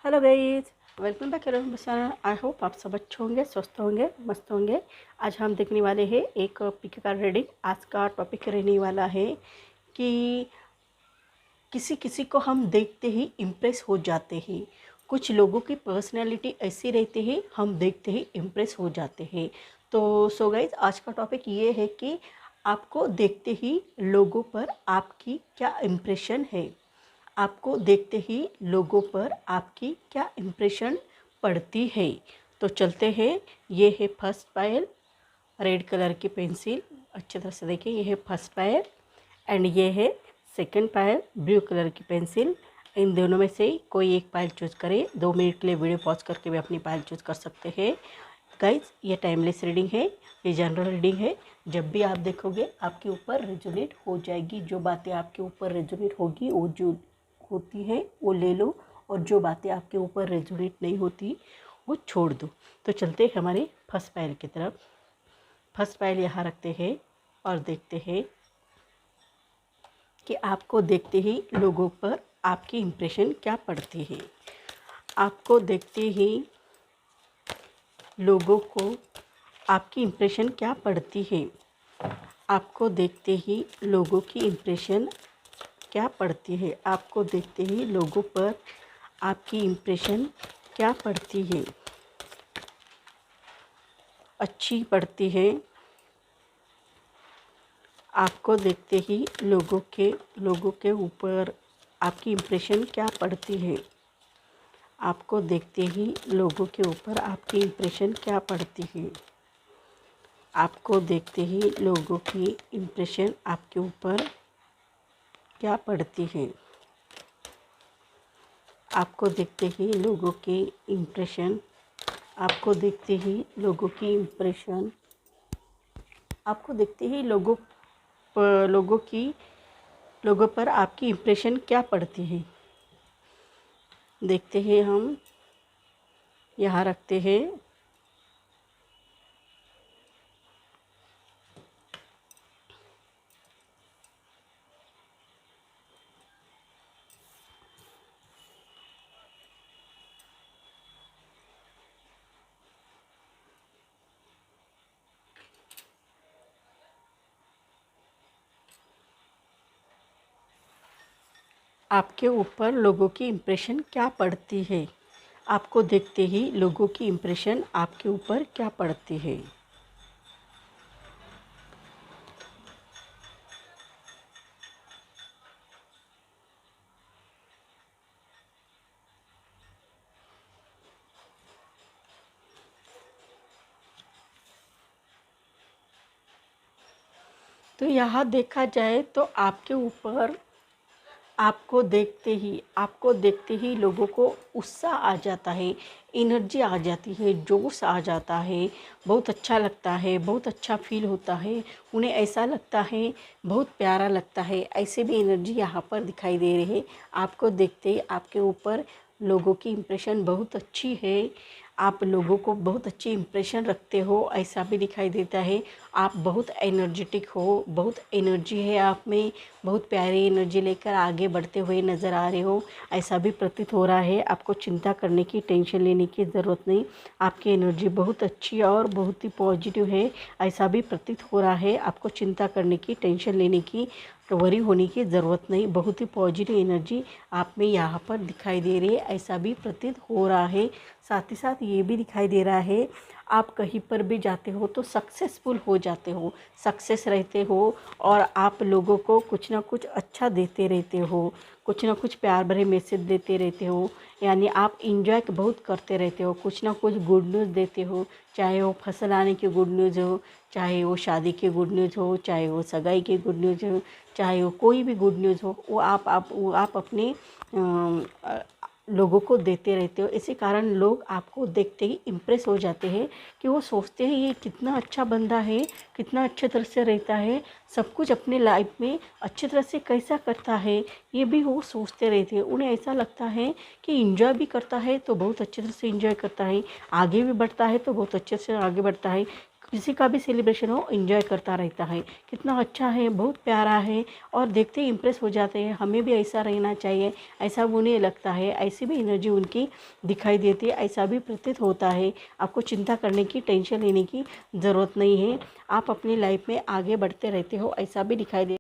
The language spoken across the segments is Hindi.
Hello guys, welcome back channel. I hope आप सब अच्छे होंगे, स्वस्थ होंगे, मस्त होंगे। आज हम देखने वाले हैं एक पिक का रीडिंग। आज का टॉपिक रहने वाला है कि किसी किसी को हम देखते ही इम्प्रेस हो जाते हैं। कुछ लोगों की पर्सनैलिटी ऐसी रहती है, हम देखते ही इम्प्रेस हो जाते हैं। तो सो गाइस, आज का टॉपिक ये है कि आपको देखते ही लोगों पर आपकी क्या इम्प्रेशन है। आपको देखते ही लोगों पर आपकी क्या इम्प्रेशन पड़ती है। तो चलते हैं। ये है फर्स्ट पायल, रेड कलर की पेंसिल। अच्छी तरह से देखिए, ये है फर्स्ट पायल एंड ये है सेकंड पायल, ब्लू कलर की पेंसिल। इन दोनों में से कोई एक पायल चूज़ करें। 2 मिनट के लिए वीडियो पॉज करके भी अपनी पायल चूज़ कर सकते हैं। गाइज, ये टाइमलेस रीडिंग है, ये जनरल रीडिंग है। जब भी आप देखोगे आपके ऊपर रेजोनेट हो जाएगी। जो बातें आपके ऊपर रेजोनेट होगी वो जो होती है वो ले लो, और जो बातें आपके ऊपर रेजोनेट नहीं होती वो छोड़ दो। तो चलते हैं हमारे फर्स्ट पायल की तरफ। फर्स्ट पायल यहाँ रखते हैं और देखते हैं कि आपको देखते ही लोगों पर आपकी इम्प्रेशन क्या पड़ती है। आपको देखते ही लोगों को आपकी इम्प्रेशन क्या पड़ती है। आपको देखते ही लोगों की इम्प्रेशन क्या पड़ती है। आपको देखते ही लोगों पर आपकी इम्प्रेशन क्या पड़ती है। अच्छी पड़ती है। आपको देखते ही लोगों के ऊपर आपकी इम्प्रेशन क्या पड़ती है। आपको देखते ही लोगों के ऊपर आपकी इम्प्रेशन क्या पड़ती है। आपको देखते ही लोगों की इम्प्रेशन आपके ऊपर क्या पड़ती है। आपको देखते ही लोगों की इम्प्रेशन आपको देखते ही लोगों की इम्प्रेशन आपको देखते ही लोगों पर आपकी इम्प्रेशन क्या पड़ती है। देखते हैं हम, यहाँ रखते हैं। आपके ऊपर लोगों की इम्प्रेशन क्या पड़ती है। आपको देखते ही लोगों की इम्प्रेशन आपके ऊपर क्या पड़ती है। तो यहाँ देखा जाए तो आपके ऊपर आपको देखते ही लोगों को उत्साह आ जाता है, एनर्जी आ जाती है, जोश आ जाता है। बहुत अच्छा लगता है, बहुत अच्छा फील होता है। उन्हें ऐसा लगता है, बहुत प्यारा लगता है। ऐसे भी एनर्जी यहाँ पर दिखाई दे रही है। आपको देखते ही आपके ऊपर लोगों की इम्प्रेशन बहुत अच्छी है। आप लोगों को बहुत अच्छी इम्प्रेशन रखते हो, ऐसा भी दिखाई देता है। आप बहुत एनर्जेटिक हो, बहुत एनर्जी है आप में, बहुत प्यारी एनर्जी लेकर आगे बढ़ते हुए नज़र आ रहे हो, ऐसा भी प्रतीत हो रहा है। आपको चिंता करने की, टेंशन लेने की ज़रूरत नहीं। आपकी एनर्जी बहुत अच्छी और बहुत ही पॉजिटिव है, ऐसा भी प्रतीत हो रहा है। आपको चिंता करने की, टेंशन लेने की, वरी होने की ज़रूरत नहीं। बहुत ही पॉजिटिव एनर्जी आप में यहाँ पर दिखाई दे रही है, ऐसा भी प्रतीत हो रहा है। साथ ही साथ ये भी दिखाई दे रहा है, आप कहीं पर भी जाते हो तो सक्सेसफुल हो जाते हो, सक्सेस रहते हो, और आप लोगों को कुछ ना कुछ अच्छा देते रहते हो, कुछ ना कुछ प्यार भरे मैसेज देते रहते हो। यानी आप इंजॉय बहुत करते रहते हो, कुछ ना कुछ गुड न्यूज़ देते हो। चाहे वो फसल आने की गुड न्यूज़ हो, चाहे वो शादी की गुड न्यूज़ हो, चाहे वो सगाई की गुड न्यूज़ हो, चाहे वो कोई भी गुड न्यूज़ हो, वो आप अपने लोगों को देते रहते हो। इसी कारण लोग आपको देखते ही इम्प्रेस हो जाते हैं कि वो सोचते हैं ये कितना अच्छा बंदा है, कितना अच्छे तरह से रहता है, सब कुछ अपने लाइफ में अच्छी तरह से कैसा करता है, ये भी वो सोचते रहते हैं। उन्हें ऐसा लगता है कि इंजॉय भी करता है तो बहुत अच्छे तरह से इंजॉय करता है, आगे भी बढ़ता है तो बहुत अच्छे से आगे बढ़ता है। किसी का भी सेलिब्रेशन हो एंजॉय करता रहता है। कितना अच्छा है, बहुत प्यारा है और देखते ही इम्प्रेस हो जाते हैं। हमें भी ऐसा रहना चाहिए, ऐसा उन्हें लगता है, ऐसी भी एनर्जी उनकी दिखाई देती है, ऐसा भी प्रतीत होता है। आपको चिंता करने की, टेंशन लेने की ज़रूरत नहीं है। आप अपनी लाइफ में आगे बढ़ते रहते हो, ऐसा भी दिखाई दे।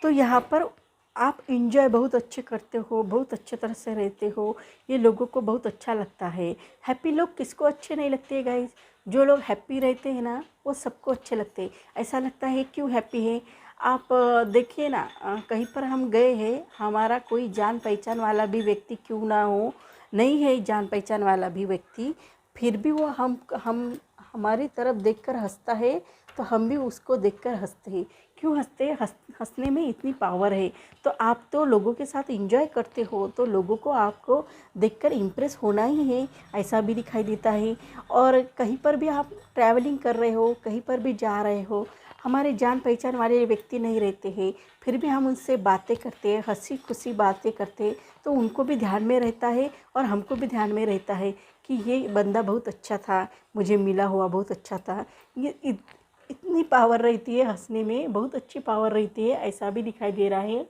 तो यहाँ पर आप इंजॉय बहुत अच्छे करते हो, बहुत अच्छे तरह से रहते हो, ये लोगों को बहुत अच्छा लगता है। हैप्पी लोग किसको अच्छे नहीं लगते गाइस? जो लोग हैप्पी रहते हैं ना वो सबको अच्छे लगते हैं। ऐसा लगता है क्यों हैप्पी है? आप देखिए ना, कहीं पर हम गए हैं, हमारा कोई जान पहचान वाला भी व्यक्ति क्यों ना हो, नहीं है जान पहचान वाला भी व्यक्ति, फिर भी वो हम हमारी तरफ देखकर हंसता है, तो हम भी उसको देखकर हंसते हैं। क्यों हंसते हैं? हंसने में इतनी पावर है। तो आप तो लोगों के साथ एंजॉय करते हो, तो लोगों को आपको देखकर इम्प्रेस होना ही है, ऐसा भी दिखाई देता है। और कहीं पर भी आप ट्रैवलिंग कर रहे हो, कहीं पर भी जा रहे हो, हमारे जान पहचान वाले व्यक्ति नहीं रहते हैं, फिर भी हम उनसे बातें करते हैं, हंसी खुशी बातें करते हैं, तो उनको भी ध्यान में रहता है और हमको भी ध्यान में रहता है कि ये बंदा बहुत अच्छा था, मुझे मिला हुआ बहुत अच्छा था। ये इतनी पावर रहती है हंसने में, बहुत अच्छी पावर रहती है, ऐसा भी दिखाई दे रहा है।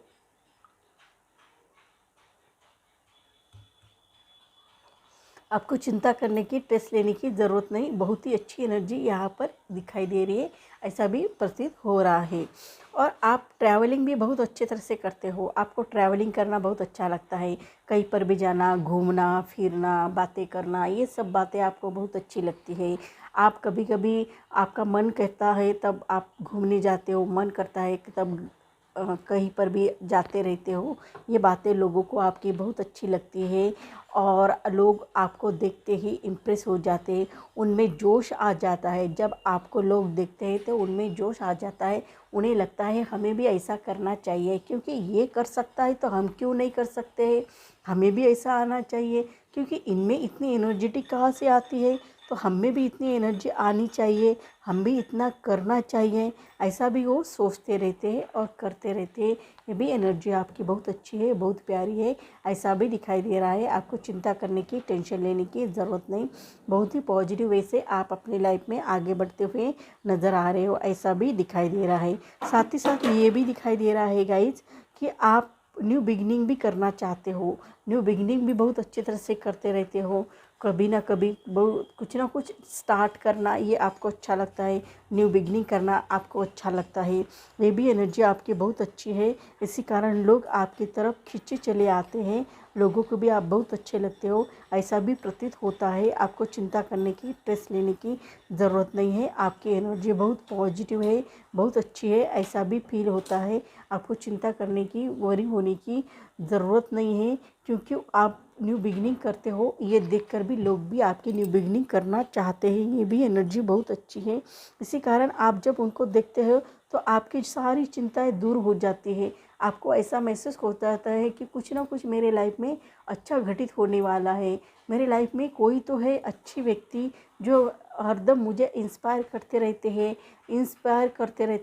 आपको चिंता करने की, स्ट्रेस लेने की ज़रूरत नहीं, बहुत ही अच्छी एनर्जी यहाँ पर दिखाई दे रही है, ऐसा भी प्रतीत हो रहा है। और आप ट्रैवलिंग भी बहुत अच्छे तरह से करते हो, आपको ट्रैवलिंग करना बहुत अच्छा लगता है, कहीं पर भी जाना, घूमना फिरना, बातें करना, ये सब बातें आपको बहुत अच्छी लगती है। आप कभी कभी आपका मन कहता है तब आप घूमने जाते हो, मन करता है कि तब कहीं पर भी जाते रहते हो। ये बातें लोगों को आपकी बहुत अच्छी लगती है और लोग आपको देखते ही इम्प्रेस हो जाते हैं, उनमें जोश आ जाता है। जब आपको लोग देखते हैं तो उनमें जोश आ जाता है, उन्हें लगता है हमें भी ऐसा करना चाहिए, क्योंकि ये कर सकता है तो हम क्यों नहीं कर सकते हैं, हमें भी ऐसा आना चाहिए, क्योंकि इनमें इतनी एनर्जेटी कहाँ से आती है, तो हम में भी इतनी एनर्जी आनी चाहिए, हम भी इतना करना चाहिए, ऐसा भी वो सोचते रहते हैं और करते रहते हैं। ये भी एनर्जी आपकी बहुत अच्छी है, बहुत प्यारी है, ऐसा भी दिखाई दे रहा है। आपको चिंता करने की, टेंशन लेने की ज़रूरत नहीं, बहुत ही पॉजिटिव वे से आप अपनी लाइफ में आगे बढ़ते हुए नज़र आ रहे हो, ऐसा भी दिखाई दे रहा है। साथ ही साथ ये भी दिखाई दे रहा है गाइज कि आप न्यू बिगनिंग भी करना चाहते हो, न्यू बिगनिंग भी बहुत अच्छी तरह से करते रहते हो, कभी ना कभी बहुत कुछ ना कुछ स्टार्ट करना ये आपको अच्छा लगता है, न्यू बिगनिंग करना आपको अच्छा लगता है। ये भी एनर्जी आपकी बहुत अच्छी है, इसी कारण लोग आपकी तरफ खींचे चले आते हैं, लोगों को भी आप बहुत अच्छे लगते हो, ऐसा भी प्रतीत होता है। आपको चिंता करने की, स्ट्रेस लेने की ज़रूरत नहीं है, आपकी एनर्जी बहुत पॉजिटिव है, बहुत अच्छी है, ऐसा भी फील होता है। आपको चिंता करने की, वरी होने की ज़रूरत नहीं है, क्योंकि आप न्यू बिगनिंग करते हो, ये देखकर भी लोग भी आपकी न्यू बिगनिंग करना चाहते हैं, ये भी एनर्जी बहुत अच्छी है। इसी कारण आप जब उनको देखते हो तो आपकी सारी चिंताएं दूर हो जाती है, आपको ऐसा महसूस होता रहता है कि कुछ ना कुछ मेरे लाइफ में अच्छा घटित होने वाला है, मेरे लाइफ में कोई तो है अच्छी व्यक्ति जो हरदम मुझे इंस्पायर करते रहते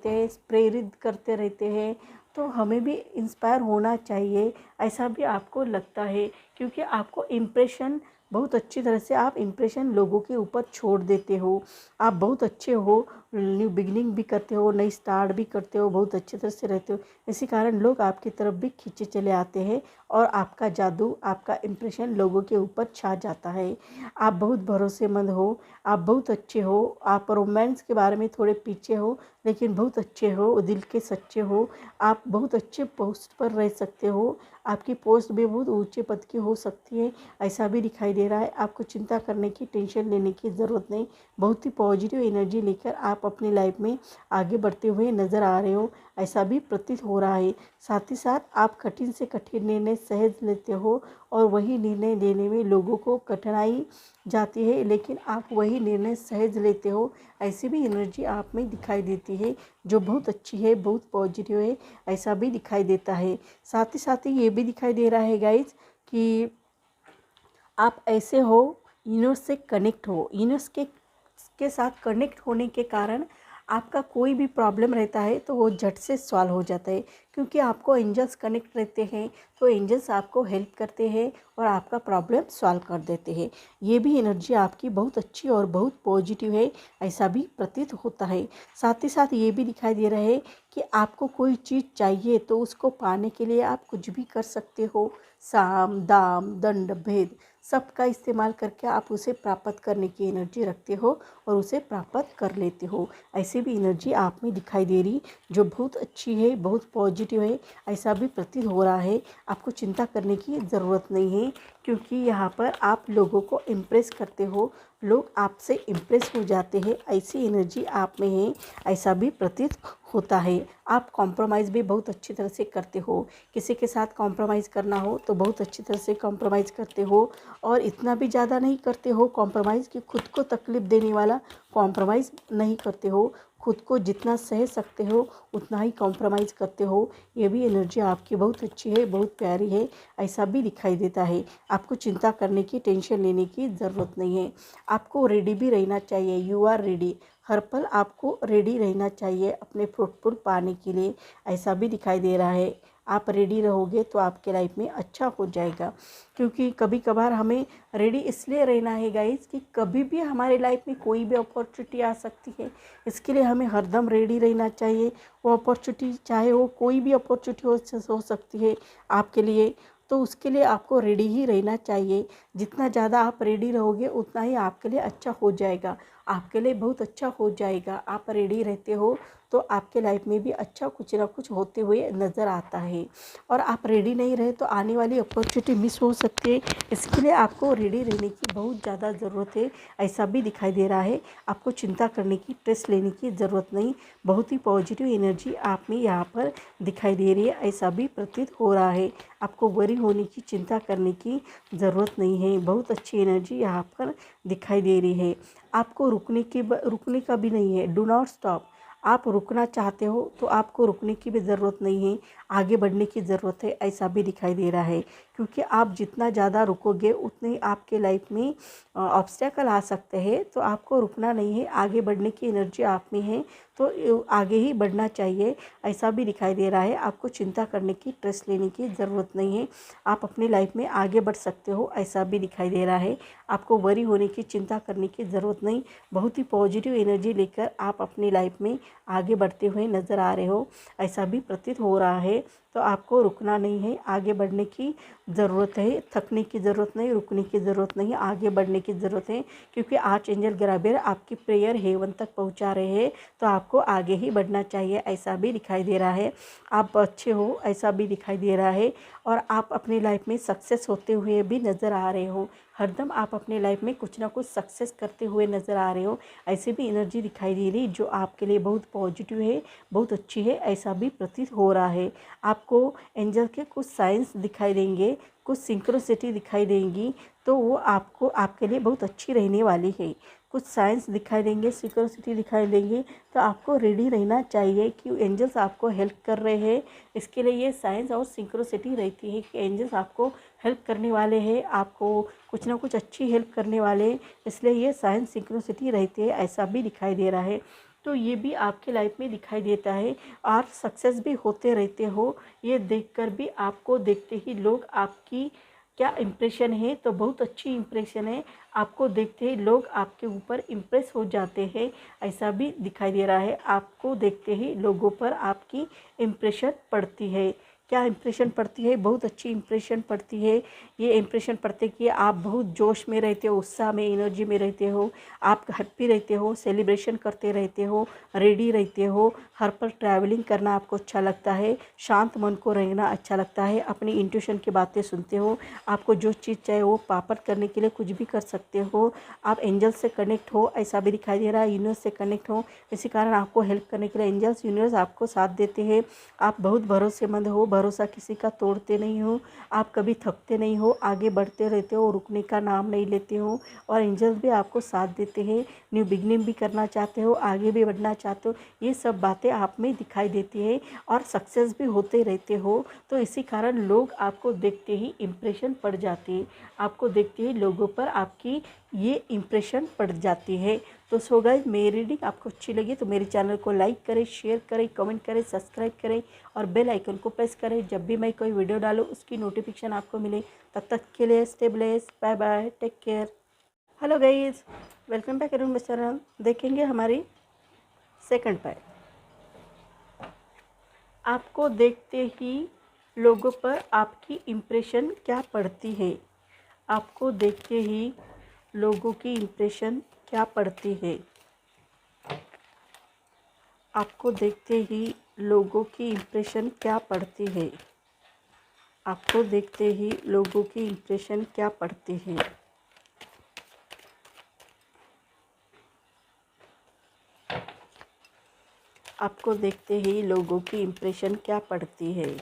हैं, प्रेरित करते रहते हैं, तो हमें भी इंस्पायर होना चाहिए, ऐसा भी आपको लगता है, क्योंकि आपको इम्प्रेशन बहुत अच्छी तरह से, आप इम्प्रेशन लोगों के ऊपर छोड़ देते हो, आप बहुत अच्छे हो, न्यू बिगनिंग भी करते हो, नई स्टार्ट भी करते हो, बहुत अच्छे तरह से रहते हो, इसी कारण लोग आपकी तरफ भी खींचे चले आते हैं और आपका जादू, आपका इम्प्रेशन लोगों के ऊपर छा जाता है। आप बहुत भरोसेमंद हो, आप बहुत अच्छे हो, आप रोमांस के बारे में थोड़े पीछे हो, लेकिन बहुत अच्छे हो, दिल के सच्चे हो, आप बहुत अच्छे पोस्ट पर रह सकते हो, आपकी पोस्ट भी बहुत ऊंचे पद की हो सकती है, ऐसा भी दिखाई दे रहा है। आपको चिंता करने की, टेंशन लेने की ज़रूरत नहीं, बहुत ही पॉजिटिव एनर्जी लेकर आप अपनी लाइफ में आगे बढ़ते हुए नज़र आ रहे हो, ऐसा भी प्रतीत हो रहा है। साथ ही साथ आप कठिन से कठिन निर्णय सहज लेते हो और वही निर्णय लेने में लोगों को कठिनाई जाती है, लेकिन आप वही निर्णय सहज लेते हो, ऐसी भी एनर्जी आप में दिखाई देती है, जो बहुत अच्छी है, बहुत पॉजिटिव है, ऐसा भी दिखाई देता है। साथ ही ये भी दिखाई दे रहा है गाइज कि आप ऐसे हो, यूनिवर्स से कनेक्ट हो, यूनिवर्स के साथ कनेक्ट होने के कारण आपका कोई भी प्रॉब्लम रहता है तो वो झट से सॉल्व हो जाता है, क्योंकि आपको एंजल्स कनेक्ट रहते हैं। तो एंजल्स आपको हेल्प करते हैं और आपका प्रॉब्लम सॉल्व कर देते हैं। ये भी एनर्जी आपकी बहुत अच्छी और बहुत पॉजिटिव है, ऐसा भी प्रतीत होता है। साथ ही साथ ये भी दिखाई दे रहा है कि आपको कोई चीज़ चाहिए तो उसको पाने के लिए आप कुछ भी कर सकते हो। साम दाम दंड भेद सबका इस्तेमाल करके आप उसे प्राप्त करने की एनर्जी रखते हो और उसे प्राप्त कर लेते हो। ऐसी भी एनर्जी आप में दिखाई दे रही, जो बहुत अच्छी है, बहुत पॉजिटिव है, ऐसा भी प्रतीत हो रहा है। आपको चिंता करने की ज़रूरत नहीं है, क्योंकि यहाँ पर आप लोगों को इम्प्रेस करते हो, लोग आपसे इम्प्रेस हो जाते हैं, ऐसी एनर्जी आप में है, ऐसा भी प्रतीत होता है। आप कॉम्प्रोमाइज़ भी बहुत अच्छी तरह से करते हो, किसी के साथ कॉम्प्रोमाइज़ करना हो तो बहुत अच्छी तरह से कॉम्प्रोमाइज़ करते हो, और इतना भी ज़्यादा नहीं करते हो कॉम्प्रोमाइज़ कि खुद को तकलीफ़ देने वाला कॉम्प्रोमाइज़ नहीं करते हो। खुद को जितना सह सकते हो उतना ही कॉम्प्रोमाइज़ करते हो। ये भी एनर्जी आपकी बहुत अच्छी है, बहुत प्यारी है, ऐसा भी दिखाई देता है। आपको चिंता करने की, टेंशन लेने की ज़रूरत नहीं है। आपको रेडी भी रहना चाहिए, यू आर रेडी। हर पल आपको रेडी रहना चाहिए अपने फ्रूटफुल पाने के लिए, ऐसा भी दिखाई दे रहा है। आप रेडी रहोगे तो आपके लाइफ में अच्छा हो जाएगा, क्योंकि कभी कभार हमें रेडी इसलिए रहना है गाइस कि कभी भी हमारे लाइफ में कोई भी अपॉर्चुनिटी आ सकती है। इसके लिए हमें हरदम रेडी रहना चाहिए। वो अपॉर्चुनिटी चाहे वो कोई भी अपॉर्चुनिटी हो सकती है आपके लिए, तो उसके लिए आपको रेडी ही रहना चाहिए। जितना ज़्यादा आप रेडी रहोगे उतना ही आपके लिए अच्छा हो जाएगा, आपके लिए बहुत अच्छा हो जाएगा। आप रेडी रहते हो तो आपके लाइफ में भी अच्छा कुछ ना कुछ होते हुए नज़र आता है, और आप रेडी नहीं रहे तो आने वाली अपॉर्चुनिटी मिस हो सकती है। इसके लिए आपको रेडी रहने की बहुत ज़्यादा ज़रूरत है, ऐसा भी दिखाई दे रहा है। आपको चिंता करने की, स्ट्रेस लेने की ज़रूरत नहीं, बहुत ही पॉजिटिव एनर्जी आप में यहाँ पर दिखाई दे रही है, ऐसा भी प्रतीत हो रहा है। आपको वरी होने की, चिंता करने की ज़रूरत नहीं है, बहुत अच्छी एनर्जी यहाँ पर दिखाई दे रही है। आपको रुकने का भी नहीं है, डू नॉट स्टॉप। आप रुकना चाहते हो तो आपको रुकने की भी ज़रूरत नहीं है, आगे बढ़ने की ज़रूरत है, ऐसा भी दिखाई दे रहा है। क्योंकि आप जितना ज़्यादा रुकोगे उतने ही आपके लाइफ में ऑब्स्टेकल आ सकते हैं। तो आपको रुकना नहीं है, आगे बढ़ने की एनर्जी आप में है, तो आगे ही बढ़ना चाहिए, ऐसा भी दिखाई दे रहा है। आपको चिंता करने की, स्ट्रेस लेने की ज़रूरत नहीं है, आप अपनी लाइफ में आगे बढ़ सकते हो, ऐसा भी दिखाई दे रहा है। आपको वरी होने की, चिंता करने की ज़रूरत नहीं, बहुत ही पॉजिटिव एनर्जी लेकर आप अपनी लाइफ में आगे बढ़ते हुए नज़र आ रहे हो, ऐसा भी प्रतीत हो रहा है। तो आपको रुकना नहीं है, आगे बढ़ने की ज़रूरत है, थकने की ज़रूरत नहीं, रुकने की ज़रूरत नहीं, आगे बढ़ने की ज़रूरत है। क्योंकि आर्चएंजल गैब्रिएल आपकी प्रेयर हेवन तक पहुंचा रहे हैं, तो आपको आगे ही बढ़ना चाहिए, ऐसा भी दिखाई दे रहा है। आप अच्छे हो, ऐसा भी दिखाई दे रहा है, और आप अपनी लाइफ में सक्सेस होते हुए भी नज़र आ रहे हो। हरदम आप अपने लाइफ में कुछ ना कुछ सक्सेस करते हुए नज़र आ रहे हो, ऐसी भी एनर्जी दिखाई दे रही जो आपके लिए बहुत पॉजिटिव है, बहुत अच्छी है, ऐसा भी प्रतीत हो रहा है। आपको एंजल के कुछ साइंस दिखाई देंगे, कुछ सिंक्रोसिटी दिखाई देंगी, तो वो आपको, आपके लिए बहुत अच्छी रहने वाली है। कुछ साइंस दिखाई देंगे, सिक्योरिटी दिखाई देंगे, तो आपको रेडी रहना चाहिए कि एंजल्स आपको हेल्प कर रहे हैं। इसके लिए ये साइंस और सिंक्रोसिटी रहती है कि एंजल्स आपको हेल्प करने वाले हैं, आपको कुछ ना कुछ अच्छी हेल्प करने वाले हैं, इसलिए ये साइंस सिंक्रोसिटी रहती है, ऐसा भी दिखाई दे रहा है। तो ये भी आपके लाइफ में दिखाई देता है, और सक्सेस भी होते रहते हो। ये देखकर भी, आपको देखते ही लोग आपकी क्या इम्प्रेशन है, तो बहुत अच्छी इम्प्रेशन है। आपको देखते ही लोग आपके ऊपर इम्प्रेस हो जाते हैं, ऐसा भी दिखाई दे रहा है। आपको देखते ही लोगों पर आपकी इम्प्रेशन पड़ती है। क्या इम्प्रेशन पड़ती है? बहुत अच्छी इम्प्रेशन पड़ती है। ये इम्प्रेशन पड़ते कि आप बहुत जोश में रहते हो, उत्साह में, एनर्जी में रहते हो, आप हैप्पी रहते हो, सेलिब्रेशन करते रहते हो, रेडी रहते हो, हर पल ट्रैवलिंग करना आपको अच्छा लगता है, शांत मन को रहना अच्छा लगता है, अपनी इंट्यूशन की बातें सुनते हो, आपको जो चीज़ चाहिए वो प्राप्त करने के लिए कुछ भी कर सकते हो। आप एंजल्स से कनेक्ट हो, ऐसा भी दिखाई दे रहा है, यूनिवर्स से कनेक्ट हो, इसी कारण आपको हेल्प करने के लिए एंजल्स, यूनिवर्स आपको साथ देते हैं। आप बहुत भरोसेमंद हो, भरोसा किसी का तोड़ते नहीं हो, आप कभी थकते नहीं हो, आगे बढ़ते रहते हो, रुकने का नाम नहीं लेते हो, और एंजल्स भी आपको साथ देते हैं। न्यू बिगनिंग भी करना चाहते हो, आगे भी बढ़ना चाहते हो, ये सब बातें आप में दिखाई देती है, और सक्सेस भी होते रहते हो। तो इसी कारण लोग आपको देखते ही इम्प्रेशन पड़ जाती है, आपको देखते ही लोगों पर आपकी ये इम्प्रेशन पड़ जाती है। तो सो गाइस, मेरी रीडिंग आपको अच्छी लगी तो मेरे चैनल को लाइक करें, शेयर करें, कमेंट करें, सब्सक्राइब करें और बेल आइकन को प्रेस करें। जब भी मैं कोई वीडियो डालूँ उसकी नोटिफिकेशन आपको मिले। तब तक के लिए stay blessed, bye bye, take care. Hello guys, welcome back Arun channel. देखेंगे हमारी सेकंड पार्ट। आपको देखते ही लोगों पर आपकी इम्प्रेशन क्या पड़ती है? आपको देखते ही लोगों की इम्प्रेशन क्या पड़ती है? आपको देखते ही लोगों की इम्प्रेशन क्या पड़ती है? आपको देखते ही लोगों की इम्प्रेशन क्या पड़ती है? आपको देखते ही लोगों की इम्प्रेशन क्या पड़ती है?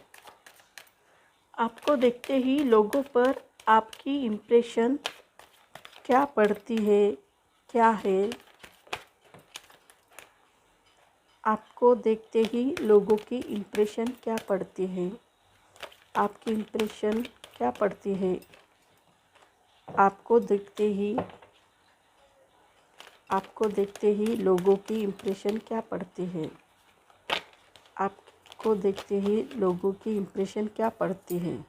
आपको देखते ही लोगों पर आपकी इम्प्रेशन क्या पड़ती है? क्या है? आपको देखते ही लोगों की इम्प्रेशन क्या पड़ती है? आपकी इम्प्रेशन क्या पड़ती है? आपको देखते ही लोगों की इम्प्रेशन क्या पड़ती है? आपको देखते ही लोगों की इम्प्रेशन क्या पड़ती है?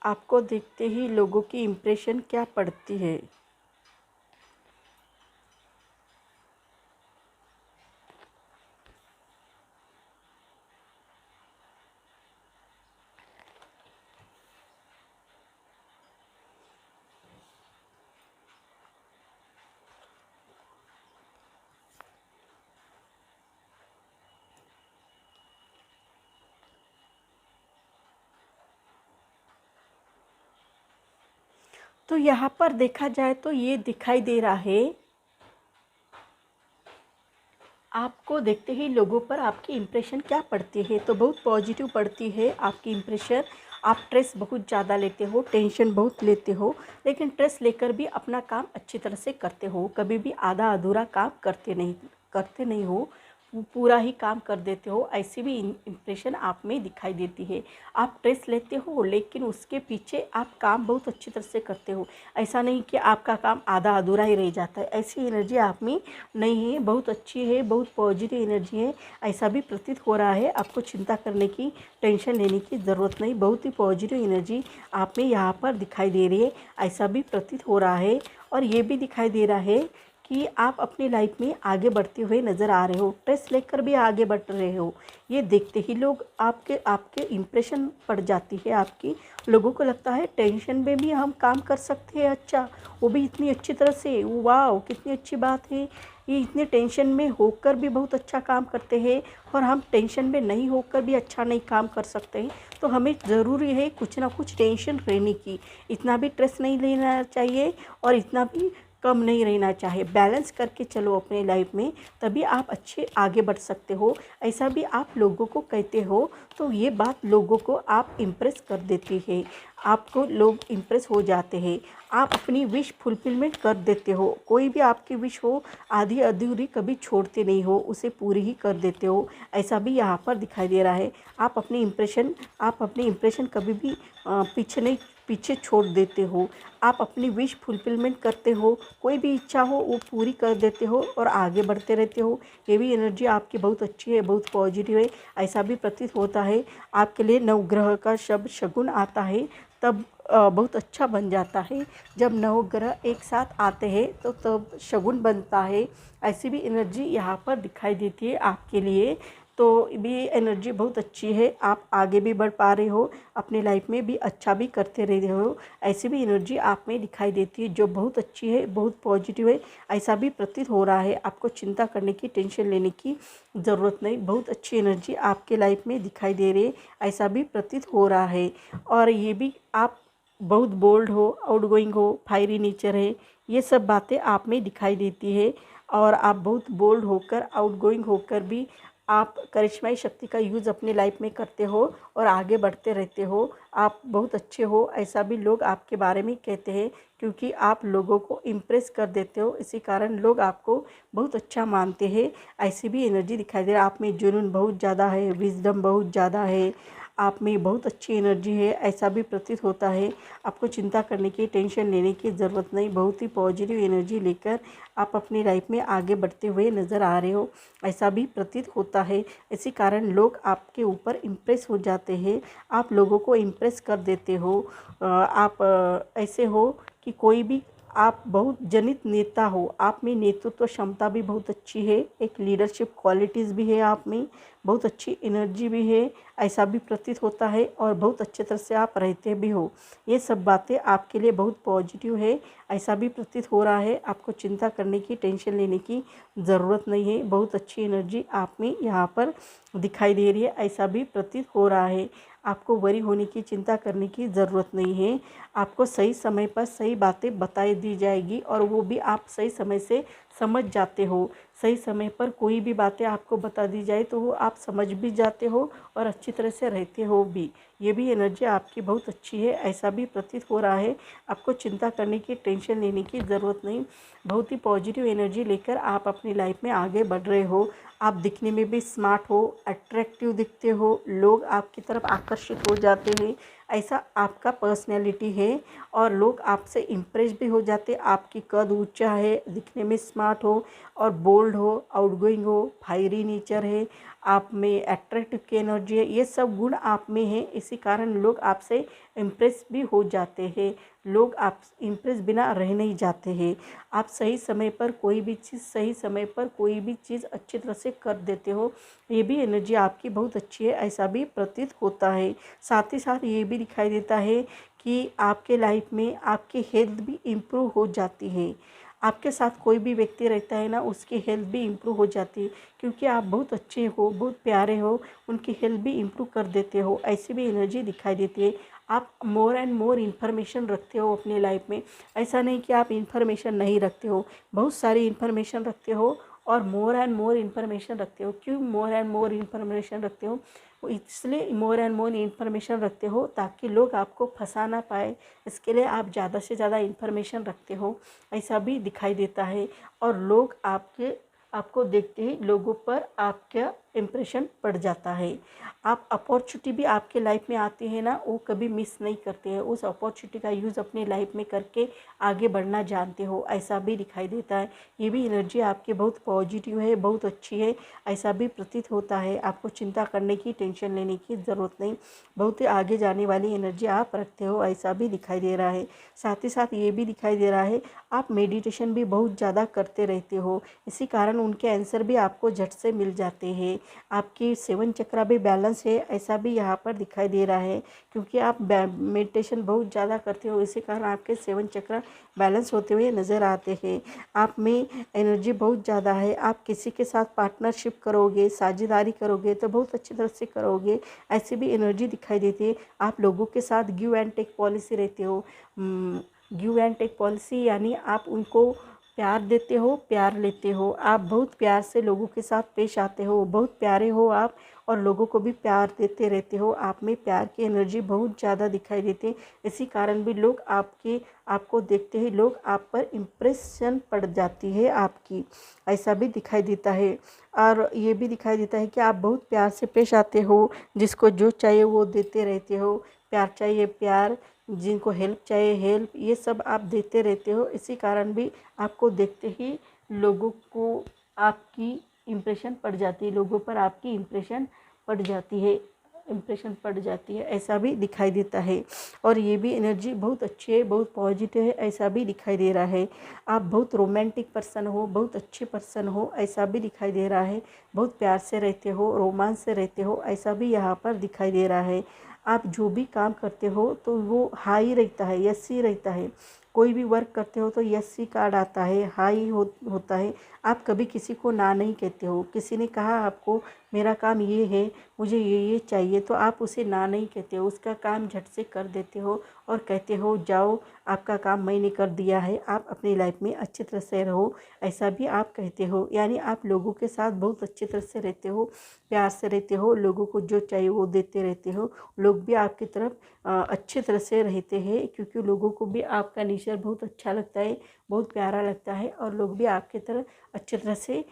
आपको देखते ही लोगों की इम्प्रेशन क्या पड़ती है? तो यहाँ पर देखा जाए तो ये दिखाई दे रहा है, आपको देखते ही लोगों पर आपकी इम्प्रेशन क्या पड़ती है? तो बहुत पॉजिटिव पड़ती है आपकी इम्प्रेशन। आप स्ट्रेस बहुत ज़्यादा लेते हो, टेंशन बहुत लेते हो, लेकिन स्ट्रेस लेकर भी अपना काम अच्छी तरह से करते हो। कभी भी आधा अधूरा काम करते नहीं हो, पूरा ही काम कर देते हो। ऐसी भी इम्प्रेशन आप में दिखाई देती है। आप स्ट्रेस लेते हो लेकिन उसके पीछे आप काम बहुत अच्छी तरह से करते हो। ऐसा नहीं कि आपका काम आधा अधूरा ही रह जाता है। ऐसी एनर्जी आप में नहीं है, बहुत अच्छी है, बहुत पॉजिटिव एनर्जी है। ऐसा भी प्रतीत हो रहा है। आपको चिंता करने की, टेंशन लेने की ज़रूरत नहीं। बहुत ही पॉजिटिव एनर्जी आप में यहाँ पर दिखाई दे रही है, ऐसा भी प्रतीत हो रहा है। और ये भी दिखाई दे रहा है कि आप अपनी लाइफ में आगे बढ़ते हुए नज़र आ रहे हो, स्ट्रेस लेकर भी आगे बढ़ रहे हो। ये देखते ही लोग आपके इम्प्रेशन पड़ जाती है आपकी। लोगों को लगता है टेंशन में भी हम काम कर सकते हैं, अच्छा वो भी इतनी अच्छी तरह से, वाह कितनी अच्छी बात है। ये इतने टेंशन में होकर भी बहुत अच्छा काम करते हैं और हम टेंशन में नहीं होकर भी अच्छा नहीं काम कर सकते हैं। तो हमें ज़रूरी है कुछ ना कुछ टेंशन रहने की। इतना भी स्ट्रेस नहीं लेना चाहिए और इतना भी कम नहीं रहना चाहिए। बैलेंस करके चलो अपने लाइफ में, तभी आप अच्छे आगे बढ़ सकते हो। ऐसा भी आप लोगों को कहते हो तो ये बात लोगों को आप इम्प्रेस कर देती है। आपको लोग इम्प्रेस हो जाते हैं। आप अपनी विश फुलफिलमेंट कर देते हो। कोई भी आपकी विश हो आधी अधूरी कभी छोड़ते नहीं हो, उसे पूरी ही कर देते हो। ऐसा भी यहाँ पर दिखाई दे रहा है। आप अपनी इम्प्रेशन कभी भी पीछे छोड़ देते हो। आप अपनी विश फुलफिलमेंट करते हो, कोई भी इच्छा हो वो पूरी कर देते हो और आगे बढ़ते रहते हो। ये भी एनर्जी आपकी बहुत अच्छी है, बहुत पॉजिटिव है। ऐसा भी प्रतीत होता है आपके लिए नवग्रह का शब्द शगुन आता है तब बहुत अच्छा बन जाता है। जब नवग्रह एक साथ आते हैं तो तब शगुन बनता है। ऐसी भी एनर्जी यहाँ पर दिखाई देती है आपके लिए। तो भी एनर्जी बहुत अच्छी है। आप आगे भी बढ़ पा रहे हो, अपने लाइफ में भी अच्छा भी करते रह रहे हो। ऐसी भी एनर्जी आप में दिखाई देती है जो बहुत अच्छी है, बहुत पॉजिटिव है। ऐसा भी प्रतीत हो रहा है। आपको चिंता करने की, टेंशन लेने की ज़रूरत नहीं। बहुत अच्छी एनर्जी आपके लाइफ में दिखाई दे रही है, ऐसा भी प्रतीत हो रहा है। और ये भी आप बहुत बोल्ड हो, आउटगोइंग हो, फायरी नेचर है, ये सब बातें आप में दिखाई देती है। और आप बहुत बोल्ड होकर, आउटगोइंग होकर भी आप करिश्माई शक्ति का यूज़ अपनी लाइफ में करते हो और आगे बढ़ते रहते हो। आप बहुत अच्छे हो, ऐसा भी लोग आपके बारे में कहते हैं, क्योंकि आप लोगों को इम्प्रेस कर देते हो, इसी कारण लोग आपको बहुत अच्छा मानते हैं। ऐसी भी एनर्जी दिखाई दे रहा है। आप में जुनून बहुत ज़्यादा है, विजडम बहुत ज़्यादा है, आप में बहुत अच्छी एनर्जी है, ऐसा भी प्रतीत होता है। आपको चिंता करने की, टेंशन लेने की ज़रूरत नहीं। बहुत ही पॉजिटिव एनर्जी लेकर आप अपनी लाइफ में आगे बढ़ते हुए नज़र आ रहे हो, ऐसा भी प्रतीत होता है। इसी कारण लोग आपके ऊपर इम्प्रेस हो जाते हैं, आप लोगों को इम्प्रेस कर देते हो। आप ऐसे हो कि कोई भी, आप बहुत जनित नेता हो, आप में नेतृत्व क्षमता भी बहुत अच्छी है, एक लीडरशिप क्वालिटीज़ भी है, आप में बहुत अच्छी एनर्जी भी है, ऐसा भी प्रतीत होता है। और बहुत अच्छे तरह से आप रहते भी हो। ये सब बातें आपके लिए बहुत पॉजिटिव है, ऐसा भी प्रतीत हो रहा है। आपको चिंता करने की, टेंशन लेने की ज़रूरत नहीं है। बहुत अच्छी एनर्जी आप में यहाँ पर दिखाई दे रही है, ऐसा भी प्रतीत हो रहा है। आपको वरी होने की, चिंता करने की ज़रूरत नहीं है। आपको सही समय पर सही बातें बताई दी जाएगी और वो भी आप सही समय से समझ जाते हो। सही समय पर कोई भी बातें आपको बता दी जाए तो वो आप समझ भी जाते हो और अच्छी तरह से रहते हो भी। ये भी एनर्जी आपकी बहुत अच्छी है, ऐसा भी प्रतीत हो रहा है। आपको चिंता करने की, टेंशन लेने की ज़रूरत नहीं। बहुत ही पॉजिटिव एनर्जी लेकर आप अपनी लाइफ में आगे बढ़ रहे हो। आप दिखने में भी स्मार्ट हो, अट्रैक्टिव दिखते हो, लोग आपकी तरफ आकर्षित हो जाते हैं, ऐसा आपका पर्सनैलिटी है। और लोग आपसे इम्प्रेस भी हो जाते। आपकी कद ऊंचा है, दिखने में स्मार्ट हो और बोल्ड हो, आउटगोइंग हो, फायरी नेचर है, आप में अट्रैक्टिव की एनर्जी है, ये सब गुण आप में है। इसी कारण लोग आपसे इम्प्रेस भी हो जाते हैं। लोग आप इम्प्रेस बिना रह नहीं जाते हैं। आप सही समय पर कोई भी चीज़, सही समय पर कोई भी चीज़ अच्छी तरह से कर देते हो। ये भी एनर्जी आपकी बहुत अच्छी है, ऐसा भी प्रतीत होता है। साथ ही साथ ये भी दिखाई देता है कि आपके लाइफ में आपकी हेल्थ भी इम्प्रूव हो जाती है। आपके साथ कोई भी व्यक्ति रहता है ना, उसकी हेल्थ भी इम्प्रूव हो जाती है, क्योंकि आप बहुत अच्छे हो, बहुत प्यारे हो, उनकी हेल्थ भी इम्प्रूव कर देते हो, ऐसी भी एनर्जी दिखाई देती है। आप मोर एंड मोर इन्फॉर्मेशन रखते हो अपनी लाइफ में। ऐसा नहीं कि आप इन्फॉर्मेशन नहीं रखते हो, बहुत सारी इन्फॉर्मेशन रखते हो और मोर एंड मोर इन्फॉर्मेशन रखते हो। क्यों मोर एंड मोर इन्फॉर्मेशन रखते हो? इसलिए मोर एंड मोर इन्फॉर्मेशन रखते हो ताकि लोग आपको फंसा ना पाए, इसके लिए आप ज़्यादा से ज़्यादा इन्फॉर्मेशन रखते हो, ऐसा भी दिखाई देता है। और लोग आपको देखते ही लोगों पर आपका इम्प्रेशन पड़ जाता है। आप अपॉर्चुनिटी भी आपके लाइफ में आती है ना, वो कभी मिस नहीं करते हैं, उस अपॉर्चुनिटी का यूज़ अपनी लाइफ में करके आगे बढ़ना जानते हो, ऐसा भी दिखाई देता है। ये भी एनर्जी आपकी बहुत पॉजिटिव है, बहुत अच्छी है, ऐसा भी प्रतीत होता है। आपको चिंता करने की, टेंशन लेने की ज़रूरत नहीं। बहुत ही आगे जाने वाली एनर्जी आप रखते हो, ऐसा भी दिखाई दे रहा है। साथ ही साथ ये भी दिखाई दे रहा है, आप मेडिटेशन भी बहुत ज़्यादा करते रहते हो, इसी कारण उनके आंसर भी आपको झट से मिल जाते हैं। आपकी 7 चक्रा भी बैलेंस है, ऐसा भी यहाँ पर दिखाई दे रहा है, क्योंकि आप मेडिटेशन बहुत ज़्यादा करते हो, इसी कारण आपके 7 चक्रा बैलेंस होते हुए नज़र आते हैं। आप में एनर्जी बहुत ज़्यादा है। आप किसी के साथ पार्टनरशिप करोगे, साझेदारी करोगे तो बहुत अच्छी तरह से करोगे, ऐसी भी एनर्जी दिखाई देती है। आप लोगों के साथ गिव एंड टेक पॉलिसी रहते हो। गिव एंड टेक पॉलिसी यानी आप उनको प्यार देते हो, प्यार लेते हो। आप बहुत प्यार से लोगों के साथ पेश आते हो, बहुत प्यारे हो आप, और लोगों को भी प्यार देते रहते हो। आप में प्यार की एनर्जी बहुत ज़्यादा दिखाई देती है, इसी कारण भी लोग आपको देखते ही लोग आप पर इम्प्रेशन पड़ जाती है आपकी, ऐसा भी दिखाई देता है। और ये भी दिखाई देता है कि आप बहुत प्यार से पेश आते हो, जिसको जो चाहिए वो देते रहते हो। प्यार चाहिए प्यार, जिनको हेल्प चाहिए हेल्प, ये सब आप देते रहते हो। इसी कारण भी आपको देखते ही लोगों को आपकी इम्प्रेशन पड़ जाती है, लोगों पर आपकी इम्प्रेशन पड़ जाती है, ऐसा भी दिखाई देता है। और ये भी एनर्जी बहुत अच्छी है, बहुत पॉजिटिव है, ऐसा भी दिखाई दे रहा है। आप बहुत रोमांटिक पर्सन हो, बहुत अच्छे पर्सन हो, ऐसा भी दिखाई दे रहा है। बहुत प्यार से रहते हो, रोमांस से रहते हो, ऐसा भी यहाँ पर दिखाई दे रहा है। आप जो भी काम करते हो तो वो हाई रहता है, यस ही रहता है। कोई भी वर्क करते हो तो यस ही कार्ड आता है, हाई होता है। आप कभी किसी को ना नहीं कहते हो। किसी ने कहा आपको मेरा काम ये है, मुझे ये चाहिए, तो आप उसे ना नहीं कहते हो, उसका काम झट से कर देते हो और कहते हो जाओ, आपका काम मैंने कर दिया है, आप अपनी लाइफ में अच्छी तरह से रहो, ऐसा भी आप कहते हो। यानी आप लोगों के साथ बहुत अच्छी तरह से रहते हो, प्यार से रहते हो, लोगों को जो चाहिए वो देते रहते हो। लोग भी आपकी तरफ अच्छी तरह से रहते हैं, क्योंकि लोगों को भी आपका नेचर बहुत अच्छा लगता है, बहुत प्यारा लगता है, और लोग भी आपकी तरफ अच्छी तरह से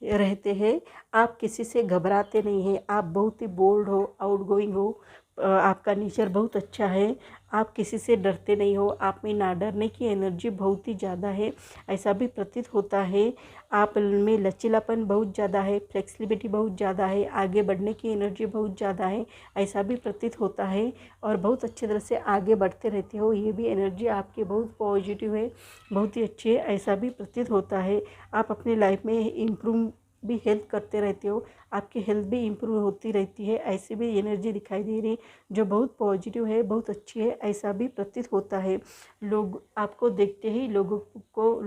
रहते हैं। आप किसी से घबराते नहीं हैं, आप बहुत ही बोल्ड हो, आउटगोइंग हो, आपका नेचर बहुत अच्छा है, आप किसी से डरते नहीं हो, आप में ना डरने की एनर्जी बहुत ही ज़्यादा है, ऐसा भी प्रतीत होता है। आप में लचीलापन बहुत ज़्यादा है, फ्लेक्सिबिलिटी बहुत ज़्यादा है, आगे बढ़ने की एनर्जी बहुत ज़्यादा है, ऐसा भी प्रतीत होता है, और बहुत अच्छी तरह से आगे बढ़ते रहते हो, ये भी एनर्जी आपकी बहुत पॉजिटिव है, बहुत ही अच्छी है, ऐसा भी प्रतीत होता है। आप अपनी लाइफ में इम्प्रूव भी हेल्प करते रहते हो, आपकी हेल्थ भी इम्प्रूव होती रहती है, ऐसी भी एनर्जी दिखाई दे रही जो बहुत पॉजिटिव है, बहुत अच्छी है, ऐसा भी प्रतीत होता है। लोग आपको देखते ही को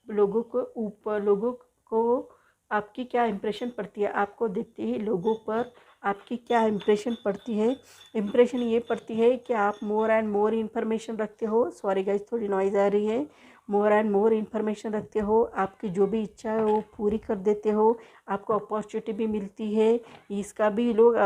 लोगों को ऊपर लोगों को आपकी क्या इम्प्रेशन पड़ती है, आपको देखते ही लोगों पर आपकी क्या इम्प्रेशन पड़ती है। इम्प्रेशन ये पड़ती है कि आप मोर एंड मोर इन्फॉर्मेशन रखते हो, सॉरी गाइस थोड़ी नॉइज़ आ रही है, मोर एंड मोर इन्फॉर्मेशन रखते हो, आपकी जो भी इच्छा है वो पूरी कर देते हो, आपको अपॉर्चुनिटी भी मिलती है, इसका भी लोग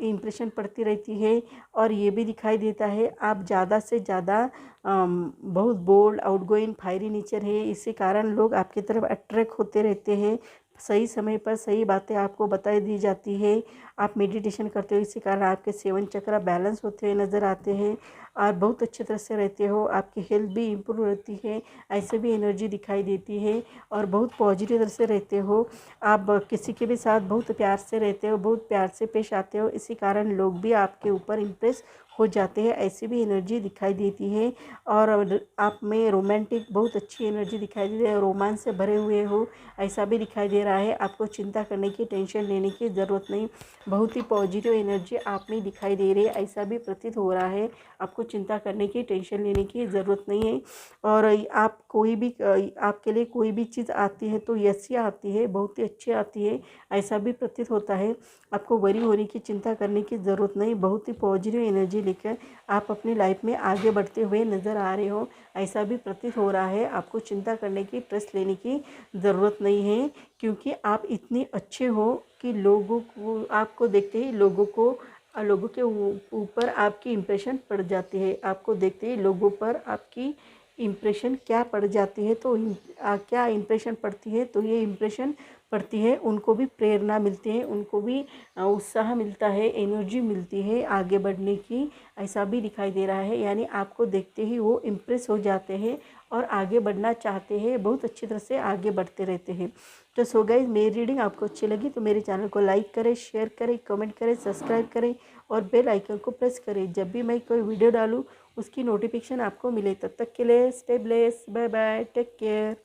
इम्प्रेशन पड़ती रहती है। और ये भी दिखाई देता है आप ज़्यादा से ज़्यादा बहुत बोल्ड, आउटगोइंग, फायरी नेचर है, इसी कारण लोग आपकी तरफ अट्रैक्ट होते रहते हैं। सही समय पर सही बातें आपको बताई दी जाती है, आप मेडिटेशन करते हो, इसी कारण आपके 7 चक्र बैलेंस होते हुए नज़र आते हैं, और बहुत अच्छी तरह से रहते हो, आपकी हेल्थ भी इम्प्रूव रहती है, ऐसे भी एनर्जी दिखाई देती है, और बहुत पॉजिटिव तरह से रहते हो। आप किसी के भी साथ बहुत प्यार से रहते हो, बहुत प्यार से पेश आते हो, इसी कारण लोग भी आपके ऊपर इम्प्रेस हो जाते हैं, ऐसी भी एनर्जी दिखाई देती है। और आप में रोमांटिक बहुत अच्छी एनर्जी दिखाई दे रही है, रोमांस से भरे हुए हो, ऐसा भी दिखाई दे रहा है। आपको चिंता करने की, टेंशन लेने की ज़रूरत नहीं, बहुत ही पॉजिटिव एनर्जी आप में दिखाई दे रही है, ऐसा भी प्रतीत हो रहा है। आपको चिंता करने की, टेंशन लेने की ज़रूरत नहीं है। और आप कोई भी आपके लिए कोई भी चीज़ आती है तो यस ही आती है, बहुत ही अच्छी आती है, ऐसा भी प्रतीत होता है। आपको वरी होने की, चिंता करने की ज़रूरत नहीं, बहुत ही पॉजिटिव एनर्जी लेकर आप अपनी लाइफ में आगे बढ़ते हुए नज़र आ रहे हो, ऐसा भी प्रतीत हो रहा है। आपको चिंता करने की, स्ट्रेस लेने की ज़रूरत नहीं है, क्योंकि आप इतने अच्छे हो कि लोगों को आपको देखते ही लोगों के ऊपर आपकी इम्प्रेशन पड़ जाती है, आपको देखते ही लोगों पर आपकी इम्प्रेशन क्या पड़ जाती है, तो क्या इम्प्रेशन पड़ती है, तो ये इम्प्रेशन पड़ती है, उनको भी प्रेरणा मिलती है, उनको भी उत्साह मिलता है, एनर्जी मिलती है आगे बढ़ने की, ऐसा भी दिखाई दे रहा है। यानी आपको देखते ही वो इम्प्रेस हो जाते हैं और आगे बढ़ना चाहते हैं, बहुत अच्छी तरह से आगे बढ़ते रहते हैं। तो सो गाइस, मेरी रीडिंग आपको अच्छी लगी तो मेरे चैनल को लाइक करें, शेयर करें, कमेंट करें, सब्सक्राइब करें, और बेल आइकन को प्रेस करें, जब भी मैं कोई वीडियो डालूँ उसकी नोटिफिकेशन आपको मिले। तब तक के लिए stay blessed, bye bye, take care.